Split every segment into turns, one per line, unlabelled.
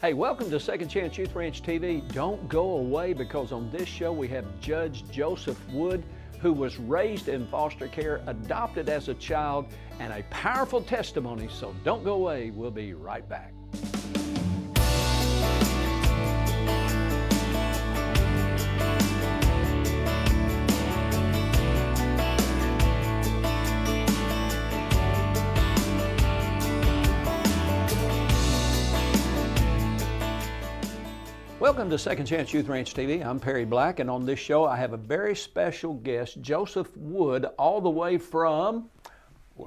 Hey, welcome to Second Chance Youth Ranch TV. Don't go away, because on this show we have Judge Joseph Wood, who was raised in foster care, adopted as a child, and a powerful testimony. So don't go away. We'll be right back. Welcome to Second Chance Youth Ranch TV. I'm Perry Black, and on this show I have a very special guest, Joseph Wood, all the way from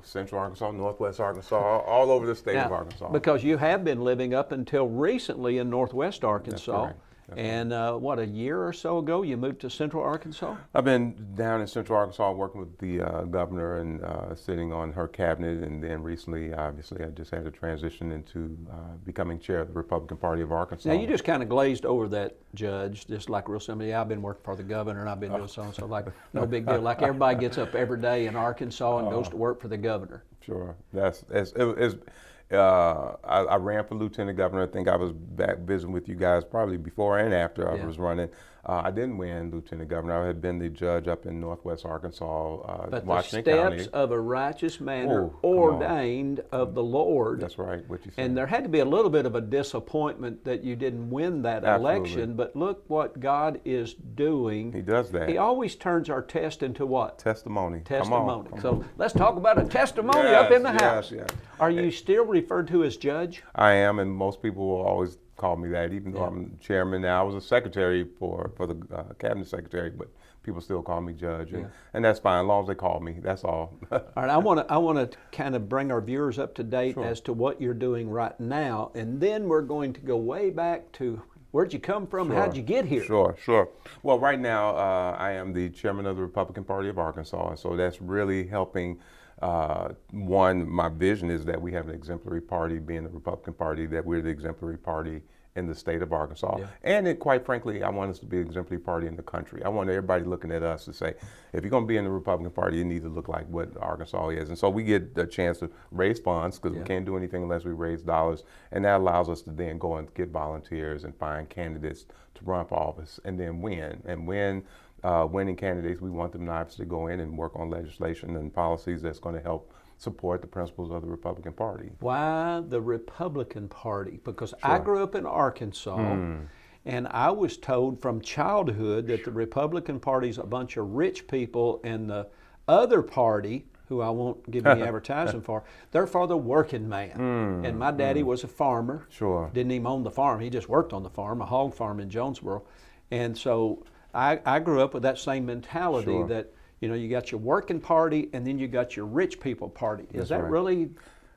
Central Arkansas, Northwest Arkansas, all over the state of Arkansas.
Because you have been living up until recently in Northwest Arkansas.
That's correct.
And what, a year or so ago you moved to Central Arkansas?
I've been down in Central Arkansas working with the governor and sitting on her cabinet, and then recently, obviously, I just had to transition into becoming chair of the Republican Party of Arkansas.
Now, you just kind of glazed over that, Judge, just like real simple. Yeah, I've been working for the governor and I've been doing so and so, like no big deal. Like everybody gets up every day in Arkansas and goes to work for the governor.
Sure. I ran for lieutenant governor. I think I was back visiting with you guys probably before and after I was running. I didn't win lieutenant governor. I had been the judge up in Northwest Arkansas,
but
Washington
the
County.
steps of a righteous man are ordained of the Lord.
That's right, what you said.
And there had to be a little bit of a disappointment that you didn't win that election, but look what God is doing.
He does that.
He always turns our test into what?
Testimony.
Testimony.
Come on.
So let's talk about a testimony up in the house.
Yes.
Are you still referred to as judge?
I am, and most people will always call me that, even though I'm chairman now. I was a secretary for the cabinet secretary, but people still call me judge, and that's fine, as long as they call me. That's all.
All right, I want to kind of bring our viewers up to date as to what you're doing right now, and then we're going to go way back to where'd you come from, how'd you get here?
Sure. Well, right now I am the chairman of the Republican Party of Arkansas, and so that's really helping. One, my vision is that we have an exemplary party, being the Republican Party, that we're the exemplary party in the state of Arkansas. And quite frankly, I want us to be an exemplary party in the country. I want everybody looking at us to say, if you're going to be in the Republican Party, you need to look like what Arkansas is. And so we get a chance to raise funds, because we can't do anything unless we raise dollars. And that allows us to then go and get volunteers and find candidates to run for office and then win. And winning candidates, we want them to obviously go in and work on legislation and policies that's going to help support the principles of the Republican Party.
Why the Republican Party? Because I grew up in Arkansas, and I was told from childhood that the Republican Party's a bunch of rich people, and the other party, who I won't give any advertising for, they're for the working man. And my daddy was a farmer. Didn't even own the farm. He just worked on the farm, a hog farm in Jonesboro. And so I grew up with that same mentality that, you know, you got your working party and then you got your rich people party. Is that really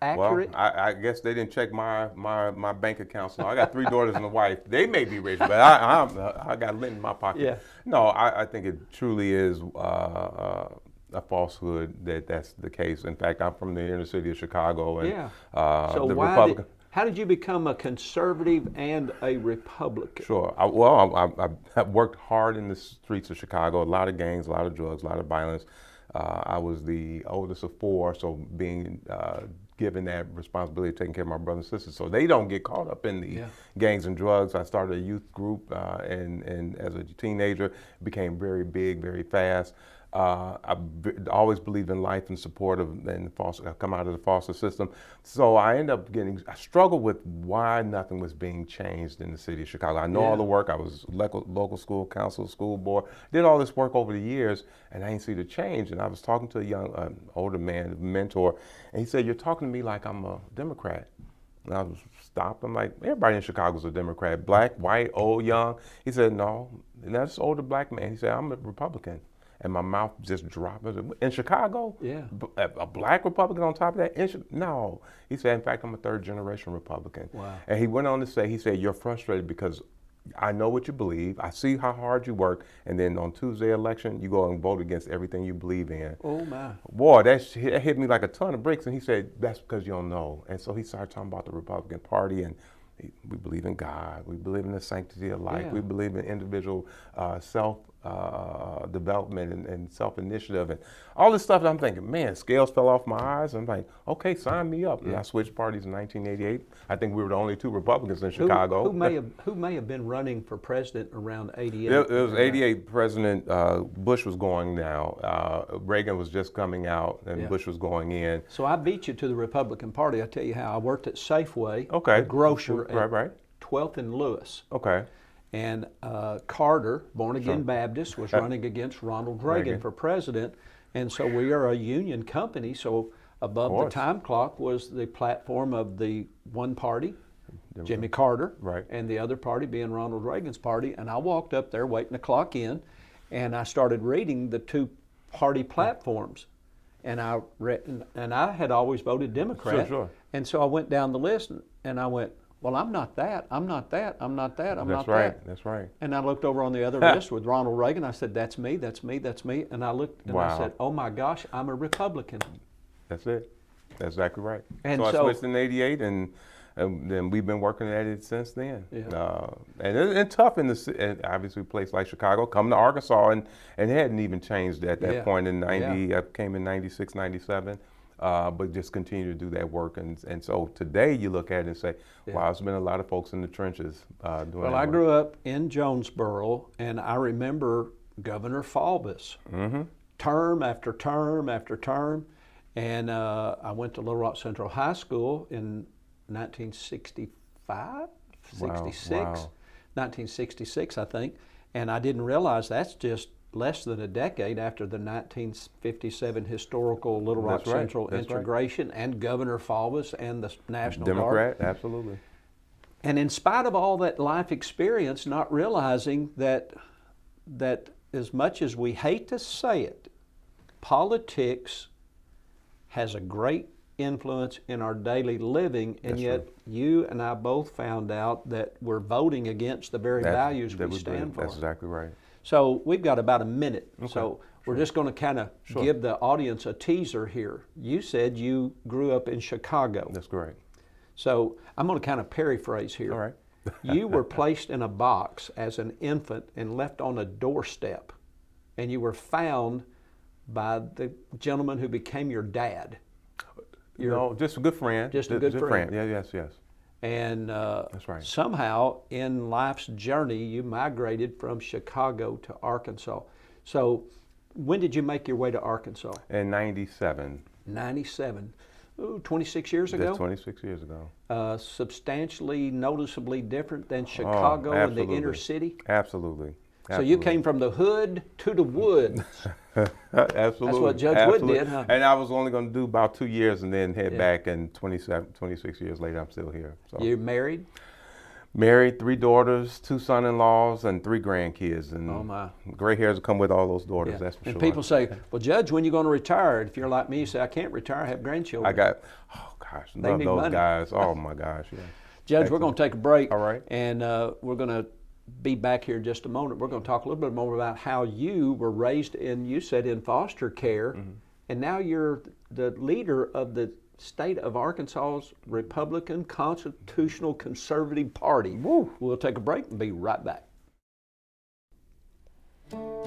accurate?
Well, I guess they didn't check my bank account. So I got 3 daughters and a wife. They may be rich, but I got lint in my pocket. No, I think it truly is a falsehood that that's the case. In fact, I'm from the inner city of Chicago, and
so
the Republican.
How did you become a conservative and a Republican?
Sure. I worked hard in the streets of Chicago. A lot of gangs, a lot of drugs, a lot of violence. I was the oldest of 4, so being given that responsibility of taking care of my brothers and sisters, so they don't get caught up in the gangs and drugs. I started a youth group, and as a teenager, became very big, very fast. I always believed in life and support of, and I come out of the foster system. So I I struggled with why nothing was being changed in the city of Chicago. I know all the work. I was local school council, school board, did all this work over the years, and I didn't see the change. And I was talking to a young, older man, a mentor, and he said, "You're talking to me like I'm a Democrat." And I was stopped. I'm like, everybody in Chicago's a Democrat, black, white, old, young. He said, "No." And that's an older black man. He said, "I'm a Republican." And my mouth just dropped. In Chicago? A black Republican on top of that? No. He said, in fact, I'm a 3rd-generation Republican.
Wow.
And he went on to say, he said, "You're frustrated because I know what you believe. I see how hard you work. And then on Tuesday election, you go and vote against everything you believe in."
Oh, my.
Boy, that hit me like a ton of bricks. And he said, "That's because you don't know." And so he started talking about the Republican Party, and we believe in God. We believe in the sanctity of life. We believe in individual development and self-initiative and all this stuff. And I'm thinking, man, scales fell off my eyes. I'm like, okay, sign me up. And I switched parties in 1988. I think we were the only two Republicans in Chicago.
Who may have been running for president around 88?
It was 88. President Bush was going now. Reagan was just coming out, and Bush was going in.
So I beat you to the Republican Party. I tell you how. I worked at Safeway,
Okay.
a grocer
Right.
at 12th and Lewis.
Okay.
And Carter, born again Baptist, was running against Ronald Reagan for president. And so we are a union company. So above the time clock was the platform of the one party, Jimmy Carter, and the other party being Ronald Reagan's party. And I walked up there waiting to clock in, and I started reading the two party platforms. And I had always voted Democrat.
Sure.
And so I went down the list, and I went, well, I'm not that, I'm not that, I'm not that, I'm not that.
That's right.
And I looked over on the other list with Ronald Reagan. I said, that's me, that's me, that's me. And I looked and I said, oh my gosh, I'm a Republican.
That's it. That's exactly right.
And
so I switched in 88, and then we've been working at it since then.
Yeah.
And it's tough in obviously a place like Chicago. Come to Arkansas, and it hadn't even changed at that point in 90. I came in 96, 97. But just continue to do that work. And so today you look at it and say, wow, there's been a lot of folks in the trenches doing that work.
I grew up in Jonesboro, and I remember Governor Faubus, term after term after term. And I went to Little Rock Central High School in 1965, 1966, I think. And I didn't realize that's just less than a decade after the 1957 historical Little Rock Central integration and Governor Faubus and the National
Democrat,
Guard.
Absolutely.
And in spite of all that life experience, not realizing that as much as we hate to say it, politics has a great influence in our daily living, and yet you and I both found out that we're voting against the very values we stand for.
That's exactly right.
So we've got about a minute, so we're just going to kind of give the audience a teaser here. You said you grew up in Chicago.
That's correct.
So I'm going to kind of paraphrase here.
All right.
You were placed in a box as an infant and left on a doorstep, and you were found by the gentleman who became your dad.
Just a good friend.
Just a good friend.
Yes.
And
That's right.
somehow in life's journey, you migrated from Chicago to Arkansas. So when did you make your way to Arkansas?
In 97.
97. Ooh, 26 years ago?
That's 26 years ago.
Substantially, noticeably different than Chicago and the inner city?
Absolutely.
So you came from the hood to the woods.
Absolutely.
That's what Judge Wood did, huh?
And I was only going to do about 2 years and then head back, and 26 years later, I'm still here. So.
You're married?
Married, 3 daughters, 2 son-in-laws, and 3 grandkids. And
oh my!
Gray hairs come with all those daughters. That's for sure.
And people say, "Well, Judge, when are you going to retire?" If you're like me, you say, "I can't retire. I have grandchildren."
Love those money. Guys. Oh my gosh, yeah.
Judge, excellent. We're going to take a break.
All right.
And we're going to be back here in just a moment. We're going to talk a little bit more about how you were raised you said in foster care, and now you're the leader of the state of Arkansas's Republican Constitutional Conservative Party. Woo. We'll take a break and be right back.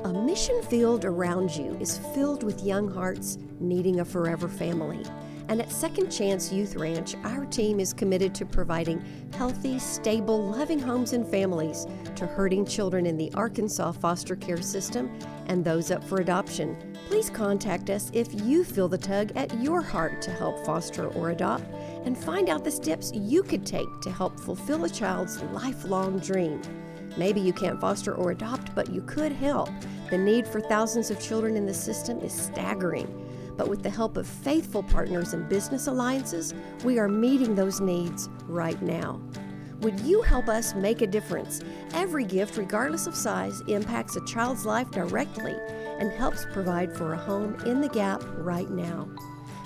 A mission field around you is filled with young hearts needing a forever family. And at Second Chance Youth Ranch, our team is committed to providing healthy, stable, loving homes and families to hurting children in the Arkansas foster care system and those up for adoption. Please contact us if you feel the tug at your heart to help foster or adopt, and find out the steps you could take to help fulfill a child's lifelong dream. Maybe you can't foster or adopt, but you could help. The need for thousands of children in the system is staggering. But with the help of faithful partners and business alliances, we are meeting those needs right now. Would you help us make a difference? Every gift, regardless of size, impacts a child's life directly and helps provide for a home in the gap right now.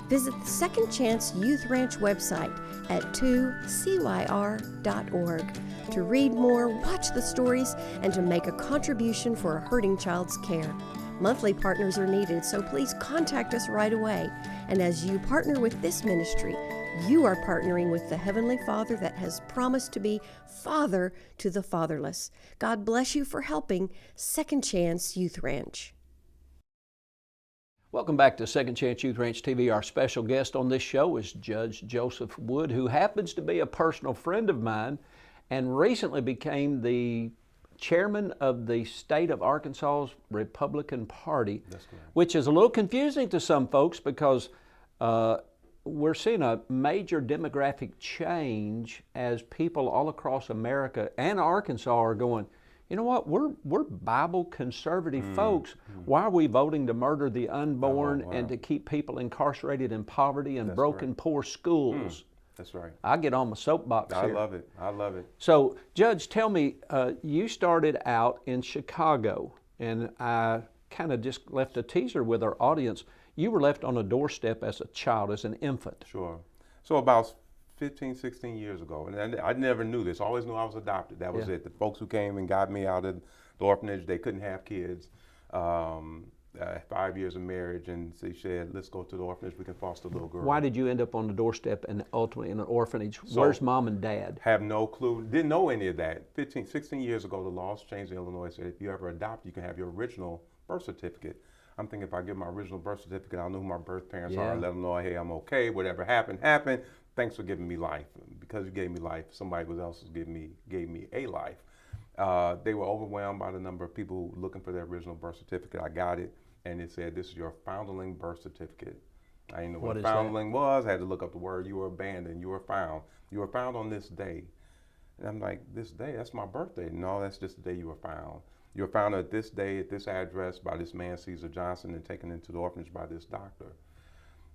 Visit the Second Chance Youth Ranch website at 2CYR.org to read more, watch the stories, and to make a contribution for a hurting child's care. Monthly partners are needed, so please contact us right away. And as you partner with this ministry, You are partnering with the Heavenly Father that has promised to be Father to the fatherless. God bless you for helping Second Chance Youth Ranch.
Welcome back to Second Chance Youth Ranch TV. Our special guest on this show is Judge Joseph Wood, who happens to be a personal friend of mine and recently became the chairman of the state of Arkansas's Republican Party.
That's correct.
Which is a little confusing to some folks because we're seeing a major demographic change as people all across America and Arkansas are going, you know what, we're Bible conservative folks. Why are we voting to murder the unborn and to keep people incarcerated in poverty and broken, poor schools?
That's right.
I get on my soapbox
I
here.
love it. I love it.
So, Judge, tell me, you started out in Chicago, and I kind of just left a teaser with our audience. You were left on a doorstep as a child, as an infant.
Sure. So about 15, 16 years ago, and I never knew this. Always knew I was adopted. That was it. The folks who came and got me out of the orphanage, they couldn't have kids. 5 years of marriage, and she said, let's go to the orphanage, we can foster a little girl.
Why did you end up on the doorstep and ultimately in an orphanage? Where's mom and dad?
Have no clue, didn't know any of that. 15, 16 years ago, the laws changed in Illinois, said if you ever adopt, you can have your original birth certificate. I'm thinking if I give my original birth certificate, I'll know who my birth parents are and let them know, hey, I'm okay, whatever happened, happened. Thanks for giving me life. Because you gave me life, somebody else gave me a life. They were overwhelmed by the number of people looking for their original birth certificate. I got it, and it said, this is your foundling birth certificate. I didn't know what foundling was. I had to look up the word. You were abandoned. You were found. You were found on this day. And I'm like, this day? That's my birthday. No, that's just the day you were found. You were found at this day, at this address, by this man, Caesar Johnson, and taken into the orphanage by this doctor.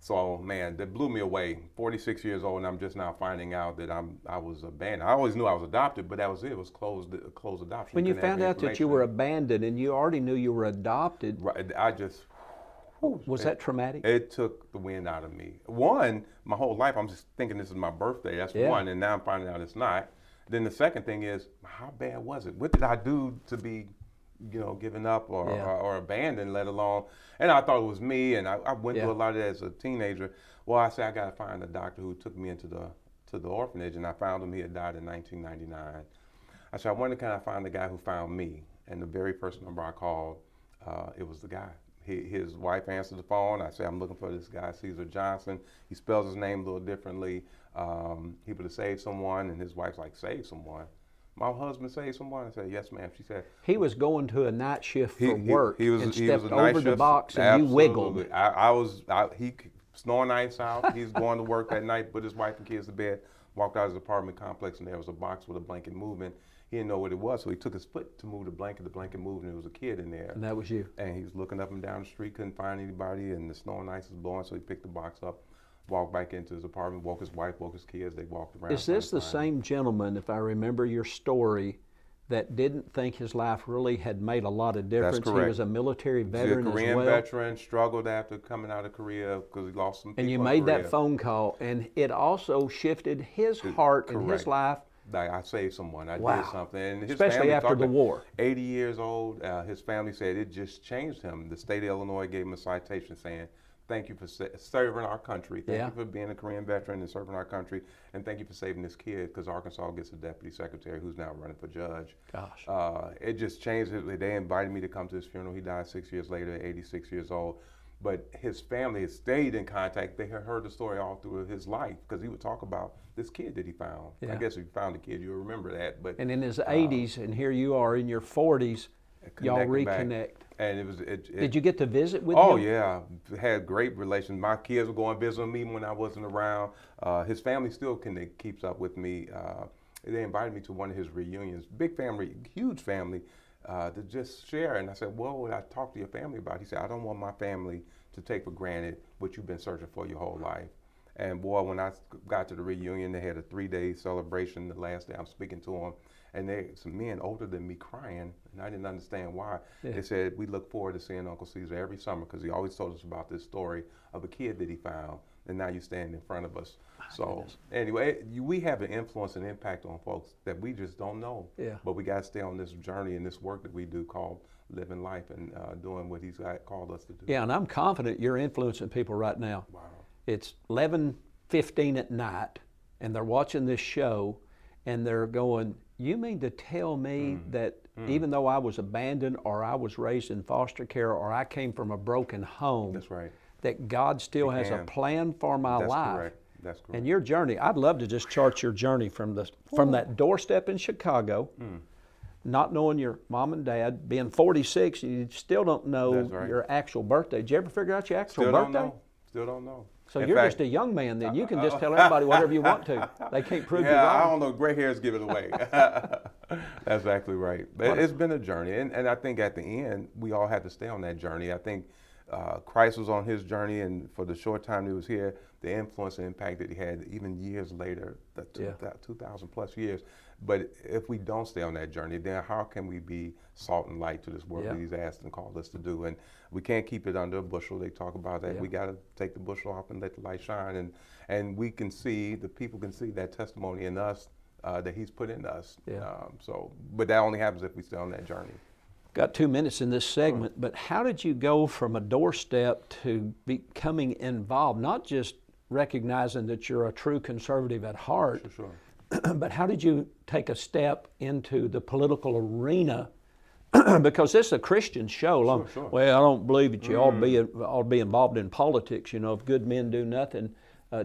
So, man, that blew me away. 46 years old, and I'm just now finding out that I was abandoned. I always knew I was adopted, but that was it. It was closed adoption.
When you found out that you were abandoned and you already knew you were adopted,
right, I just...
was that traumatic?
It took the wind out of me. One, my whole life, I'm just thinking this is my birthday. That's one, and now I'm finding out it's not. Then the second thing is, how bad was it? What did I do to be, given up or abandoned, let alone, and I thought it was me, and I went through a lot of that as a teenager. Well, I said, I got to find a doctor who took me into the orphanage, and I found him. He had died in 1999. I said, I wonder, can I find the guy who found me? And the very first number I called, it was the guy. His wife answered the phone. I said, I'm looking for this guy, Caesar Johnson. He spells his name a little differently. He would have saved someone, and his wife's like, save someone? My husband saved someone? I said, yes, ma'am. She said,
he was going to a night shift for work and stepped
was
over the box and you wiggled.
He snoring nights out. He's going to work that night, put his wife and kids to bed, walked out of his apartment complex, and there was a box with a blanket moving. He didn't know what it was, so he took his foot to move the blanket moved, and there was a kid in there.
And that was you.
And he was looking up and down the street, couldn't find anybody, and the snow and ice was blowing, so he picked the box up, walked back into his apartment, woke his wife, woke his kids, they walked around.
Is this the same gentleman, if I remember your story, that didn't think his life really had made a lot of difference?
That's correct.
He was a military veteran
He's a Korean
as well.
veteran, struggled after coming out of Korea because he lost some people.
And you made that phone call, and it also shifted his heart and his life.
I saved someone. I did something. And his
especially
family
after the war.
80 years old. His family said it just changed him. The state of Illinois gave him a citation saying, thank you for serving our country. Thank you for being a Korean veteran and serving our country. And thank you for saving this kid, because Arkansas gets a deputy secretary who's now running for judge.
Gosh.
It just changed. They invited me to come to his funeral. He died 6 years later at 86 years old. But his family has stayed in contact. They had heard the story all through his life, because he would talk about this kid that he found. I guess if you found a kid, you'll remember that. But
and in his 80s, and here you are in your 40s, y'all reconnect.
And
did you get to visit with him?
Oh yeah, had great relations. My kids were going to visit me when I wasn't around. His family still keeps up with me. They invited me to one of his reunions. Big family, huge family, to just share. And I said, what would I talk to your family about? He said, I don't want my family to take for granted what you've been searching for your whole life. And boy, when I got to the reunion, they had a 3-day celebration. The last day I'm speaking to them, and some men older than me crying, and I didn't understand why. They said, we look forward to seeing Uncle Caesar every summer, because he always told us about this story of a kid that he found, and now you stand in front of us. Anyway, we have an influence and impact on folks that we just don't know. But we got to stay on this journey and this work that we do called living life and doing what he's called us to do.
Yeah, and I'm confident you're influencing people right now.
Wow.
It's 11 15 at night and they're watching this show and they're going, you mean to tell me that even though I was abandoned or I was raised in foster care or I came from a broken home,
That's right.
that God still has a plan for my
That's
life?
correct. That's correct.
And your journey, I'd love to just chart your journey from that doorstep in Chicago, not knowing your mom and dad, being 46, you still don't know your actual birthday. Did you ever figure out your actual birthday?
Still don't know.
So you're just a young man then. You can just tell everybody whatever you want to. They can't prove you wrong.
I don't know. Gray hairs give it away. That's exactly right. But it's been a journey. And I think at the end, we all had to stay on that journey. I think Christ was on his journey, and for the short time he was here, the influence and impact that he had even years later, 2,000 plus years. But if we don't stay on that journey, then how can we be salt and light to this work that he's asked and called us to do? And we can't keep it under a bushel. They talk about that. We got to take the bushel off and let the light shine. And we can see, the people can see that testimony in us that he's put in us. But that only happens if we stay on that journey.
Got 2 minutes in this segment, but how did you go from a doorstep to becoming involved, not just recognizing that you're a true conservative at heart, but how did you take a step into the political arena? Because this is a Christian show. Well, I don't believe that you all be involved in politics. You know, if good men do nothing,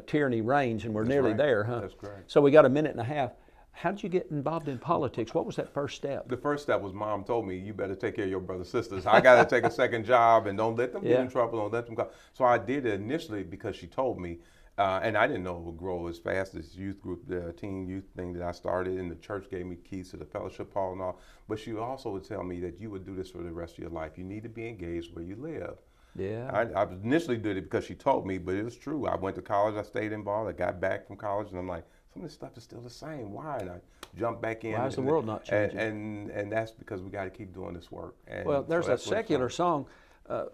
tyranny reigns, and we're nearly there, huh?
That's correct.
So we got a minute and a half. How did you get involved in politics? What was that first step?
The first step was Mom told me, you better take care of your brothers and sisters. I got to take a second job and don't let them get in trouble. Don't let them go. So I did it initially because she told me, and I didn't know it would grow as fast as youth group, the teen youth thing that I started, and the church gave me keys to the fellowship hall and all. But she also would tell me that you would do this for the rest of your life. You need to be engaged where you live. I initially did it because she told me, but it was true. I went to college, I stayed involved, I got back from college, and I'm like, some of this stuff is still the same. Why? And I jumped back in.
Why is the world not changing?
And that's because we got to keep doing this work. And
well, there's that secular song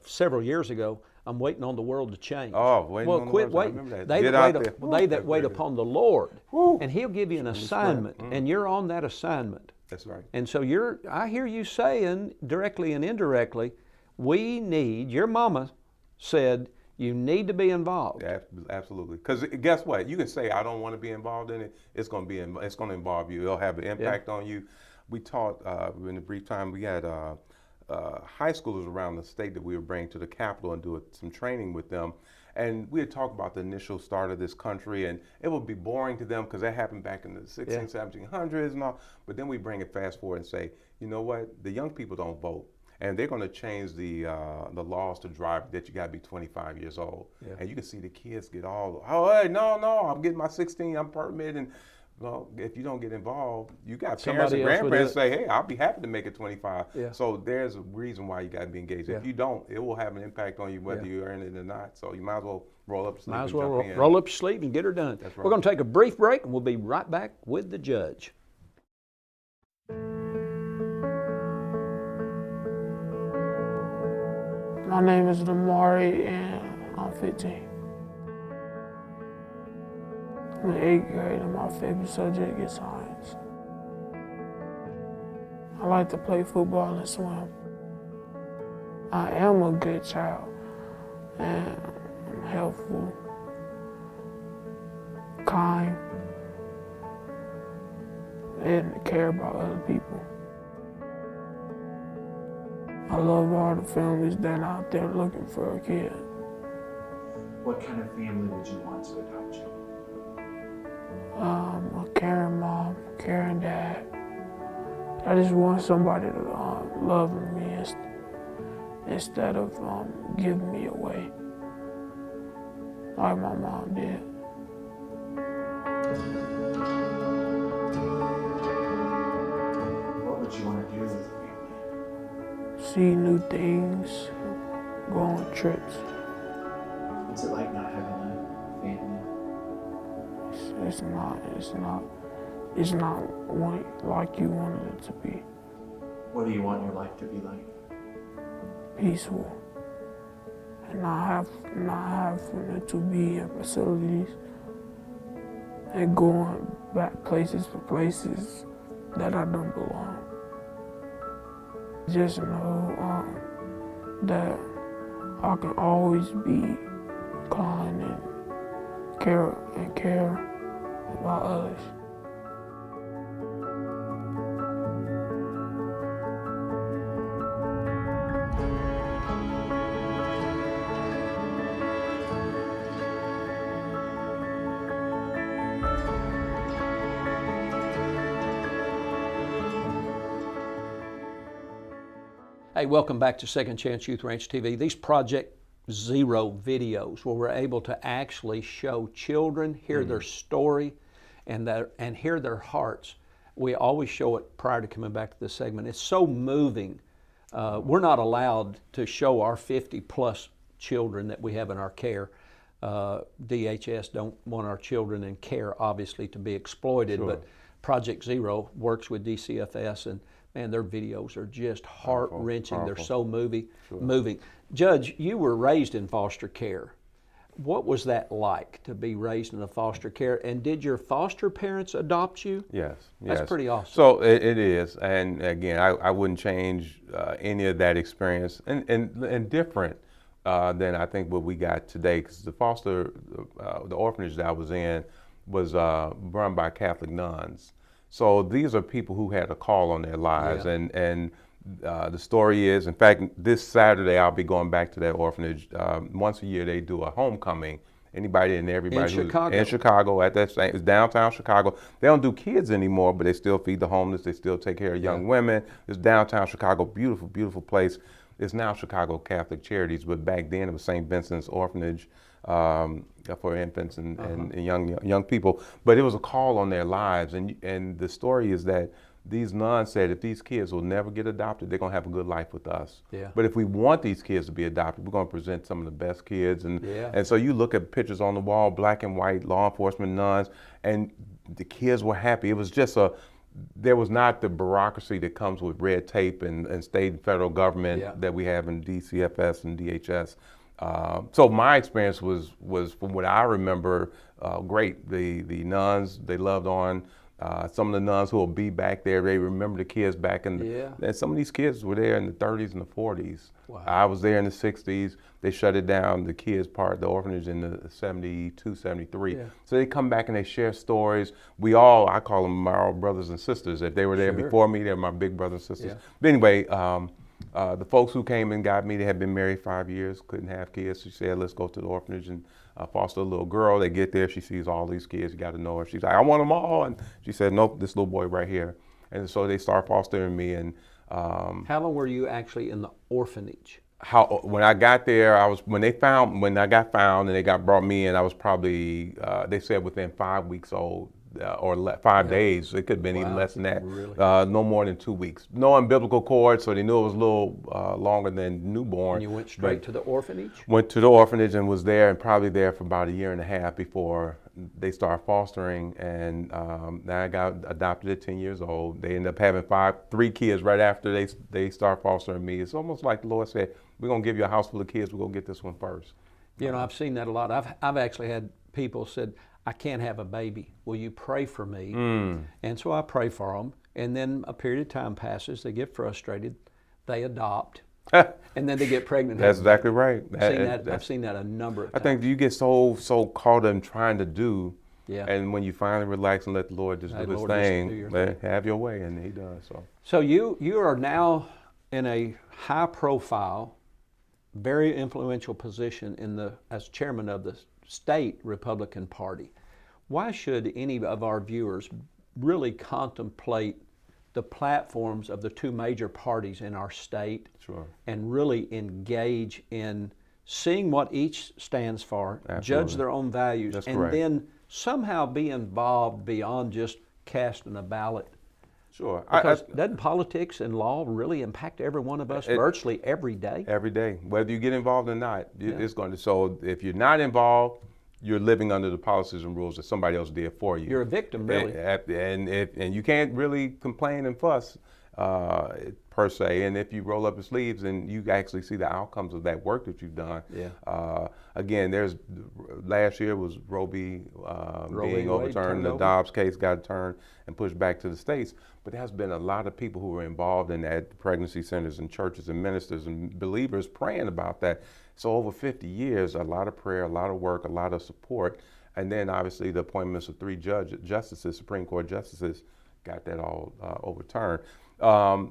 several years ago, I'm waiting on the world to change.
Oh, waiting on the world.
Waiting.
I remember that.
They that wait upon the Lord.
Woo.
And he'll give you an assignment, and you're on that assignment.
That's right.
And so I hear you saying, directly and indirectly, we need, your mama said, you need to be involved.
Yeah, absolutely. Because guess what? You can say, I don't want to be involved in it. It's going to involve you. It'll have an impact on you. We taught, in a brief time, we had high schoolers around the state that we would bring to the Capitol and do some training with them. And we had talked about the initial start of this country, and it would be boring to them because that happened back in the 1700s and all. But then we bring it fast forward and say, you know what? The young people don't vote. And they're going to change the laws to drive that you got to be 25 years old. And you can see the kids get all, hey, no, I'm getting my 16, I'm permitted. And well, if you don't get involved, you got parents and grandparents say, hey, I'll be happy to make it 25. So there's a reason why you got to be engaged. If you don't, it will have an impact on you whether you earn it or not. So you might as well roll up your sleeve.
Might as well roll up your sleeve and get her done.
That's right.
We're going to take a brief break, and we'll be right back with the judge.
My name is Damari, and I'm 15. I'm in 8th grade, and my favorite subject is science. I like to play football and swim. I am a good child, and I'm helpful, kind, and care about other people. I love all the families that are out there looking for a kid.
What kind of family would you want to adopt you?
A caring mom, caring dad. I just want somebody to love me instead of giving me away, like my mom did.
What would you want to do with a family?
See new things, go on trips.
What's it like not having a family?
It's not like you wanted it to be.
What do you want your life to be like?
Peaceful. And not having to be in facilities and going back places for places that I don't belong. Just know that I can always be kind and care about others.
Hey, welcome back to Second Chance Youth Ranch TV. These Project Zero videos where we're able to actually show children, hear their story, and hear their hearts. We always show it prior to coming back to this segment. It's so moving. We're not allowed to show our 50 plus children that we have in our care. DHS don't want our children in care, obviously, to be exploited,
Sure.
but Project Zero works with DCFS, and man, their videos are just heart-wrenching. They're so moving. Judge, you were raised in foster care. What was that like to be raised in a foster care? And did your foster parents adopt you?
Yes.
That's pretty awesome.
So it is, and again, I wouldn't change any of that experience, and different than I think what we got today, because the orphanage that I was in was run by Catholic nuns. So these are people who had a call on their lives, and the story is, in fact, this Saturday I'll be going back to that orphanage. Once a year they do a homecoming. Anybody and everybody
in Chicago.
In Chicago at that same, it's downtown Chicago. They don't do kids anymore, but they still feed the homeless. They still take care of young women. It's downtown Chicago, beautiful, beautiful place. It's now Chicago Catholic Charities, but back then it was St. Vincent's Orphanage for infants and young people. But it was a call on their lives, and the story is that these nuns said, if these kids will never get adopted, they're gonna have a good life with us.
Yeah.
But if we want these kids to be adopted, we're gonna present some of the best kids. And so you look at pictures on the wall, black and white, law enforcement nuns, and the kids were happy. It was just there was not the bureaucracy that comes with red tape and state and federal government that we have in DCFS and DHS. So my experience was from what I remember, great. The nuns, they loved on. Some of the nuns who will be back there, they remember the kids back in and some of these kids were there in the 30s and the 40s. Wow. I was there in the 60s. They shut it down, the kids part, the orphanage, in the 72, 73. Yeah. So they come back and they share stories. I call them my brothers and sisters. If they were there before me, they're my big brothers and sisters. Yeah. But anyway, the folks who came and got me, they had been married 5 years, couldn't have kids. She said, let's go to the orphanage and foster a little girl. They get there, she sees all these kids, you got to know her. She's like, I want them all. And she said, nope, this little boy right here. And so they start fostering me. And
how long were you actually in the orphanage?
When I got there, when I got found and they brought me in, I was probably, they said within 5 weeks old. Or 5 days. It could have been even less than that.
Really?
No more than 2 weeks. No umbilical cord, so they knew it was a little longer than newborn.
And you went straight to the orphanage?
Went to the orphanage and was there, and probably there for about 1.5 years before they started fostering. And then I got adopted at 10 years old. They ended up having 3 kids right after they started fostering me. It's almost like the Lord said, we're going to give you a house full of kids. We're going to get this one first.
You know, I've seen that a lot. I've actually had people said, I can't have a baby. Will you pray for me? And so I pray for them. And then a period of time passes. They get frustrated. They adopt. And then they get pregnant.
That's exactly right.
I've seen that a number of times.
I think you get so caught in trying to do.
Yeah.
And when you finally relax and let the Lord just do his thing, have your way, and he does.
So you are now in a high profile, very influential position as chairman of the state Republican Party. Why should any of our viewers really contemplate the platforms of the 2 major parties in our state and really engage in seeing what each stands for, judge their own values, then somehow be involved beyond just casting a ballot?
Sure.
Because doesn't politics and law really impact every one of us virtually every day? Every
day. Whether you get involved or not, it's going to. So if you're not involved, you're living under the policies and rules that somebody else did for you.
You're a victim, really.
And you can't really complain and fuss per se. And if you roll up your sleeves and you actually see the outcomes of that work that you've done. Again, last year was Roe being overturned. The Dobbs case got turned and pushed back to the states. But there's been a lot of people who were involved in that, pregnancy centers and churches and ministers and believers praying about that. So over 50 years, a lot of prayer, a lot of work, a lot of support. And then obviously the appointments of 3 justices, Supreme Court justices, got that all overturned.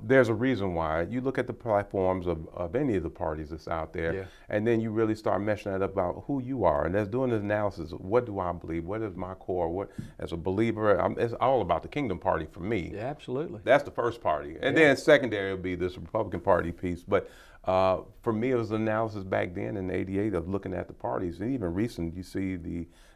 There's a reason why. You look at the platforms of any of the parties that's out there,
Yeah.
and then you really start meshing that up about who you are. And that's doing this analysis of what do I believe? What is my core? What, as a believer, it's all about the Kingdom Party for me.
Yeah, absolutely.
That's the first party. And then secondary will be this Republican Party piece. But for me, it was an analysis back then in '88 of looking at the parties. And even recent, you see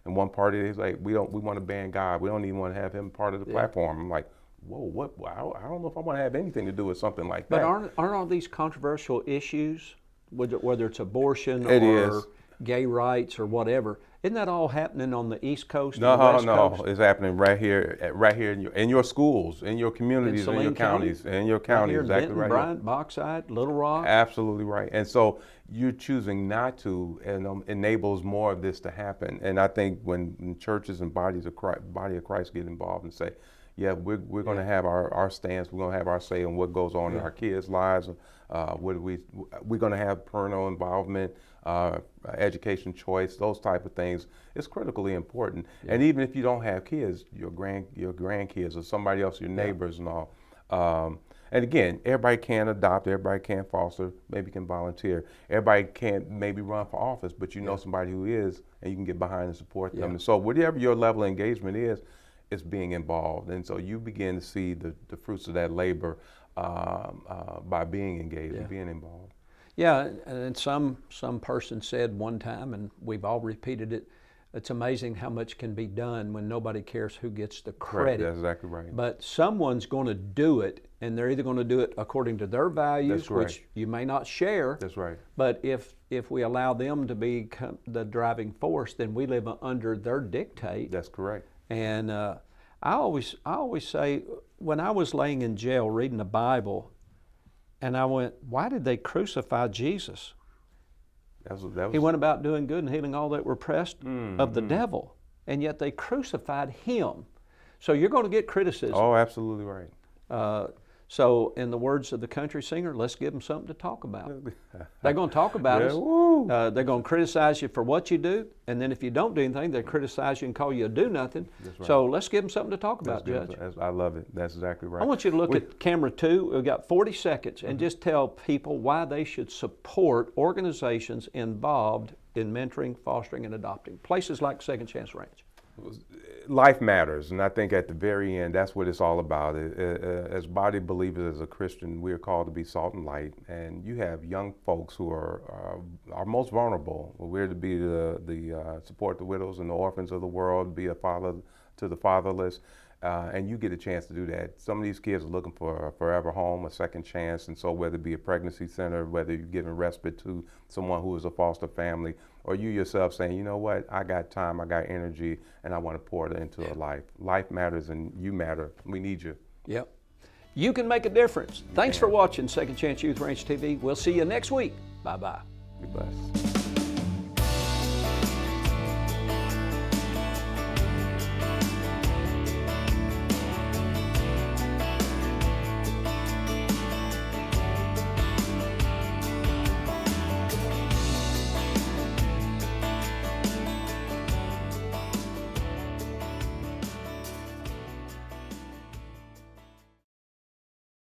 in one party, it's like, we want to ban God. We don't even want to have him part of the platform. I'm like, whoa, what? Wow, I don't know if I want to have anything to do with something like that.
But aren't all these controversial issues, whether it's abortion
It
or
is.
gay rights or whatever, isn't that all happening on the East Coast?
No,
and the West
no,
Coast?
it's happening right here in your schools, in your communities, in your
Saline County?
counties, in your
Right
county.
here in
Exactly
Benton,
right.
Bryant, Bauxite, Little Rock.
Absolutely right. And so you're choosing not to, and enables more of this to happen. And I think when churches and body of Christ get involved and say, yeah, we're going to have our stance, we're going to have our say on what goes on in our kids' lives, we're going to have parental involvement, education choice, those type of things. It's critically important. And even if you don't have kids, your grandkids or somebody else, your neighbors and all. And again, everybody can adopt, everybody can foster, maybe can volunteer. Everybody can't maybe run for office, but you know somebody who is, and you can get behind and support them. And so whatever your level of engagement is, it's being involved. And so you begin to see the fruits of that labor by being engaged and being involved.
Yeah, and some person said one time, and we've all repeated it, it's amazing how much can be done when nobody cares who gets the credit.
That's exactly right.
But someone's going to do it, and they're either going to do it according to their values,
That's right.
which you may not share.
That's right.
But if we allow them to be the driving force, then we live under their dictate.
That's correct.
And I always say, when I was laying in jail reading the Bible, and I went, why did they crucify Jesus?
That was,
He went about doing good and healing all that were oppressed of the devil, and yet they crucified him. So you're going to get criticism.
Oh, absolutely right.
So in the words of the country singer, let's give them something to talk about. They're going to talk about us.
Woo.
They're going to criticize you for what you do, and then if you don't do anything, they criticize you and call you a do-nothing.
Right.
So let's give them something to talk about,
That's
Judge.
good. I love it. That's exactly right.
I want you to look at camera 2. We've got 40 seconds, and just tell people why they should support organizations involved in mentoring, fostering, and adopting. Places like Second Chance Ranch.
Life matters, and I think at the very end, that's what it's all about. As body believers, as a Christian, we are called to be salt and light, and you have young folks who are most vulnerable. We're to be the support the widows and the orphans of the world, be a father to the fatherless, and you get a chance to do that. Some of these kids are looking for a forever home, a second chance, and so whether it be a pregnancy center, whether you're giving respite to someone who is a foster family, or you yourself saying, you know what, I got time, I got energy, and I want to pour it into a life. Life matters and you matter. We need you.
Yep. You can make a difference. Thanks for watching Second Chance Youth Ranch TV. We'll see you next week. Bye-bye.
Be blessed.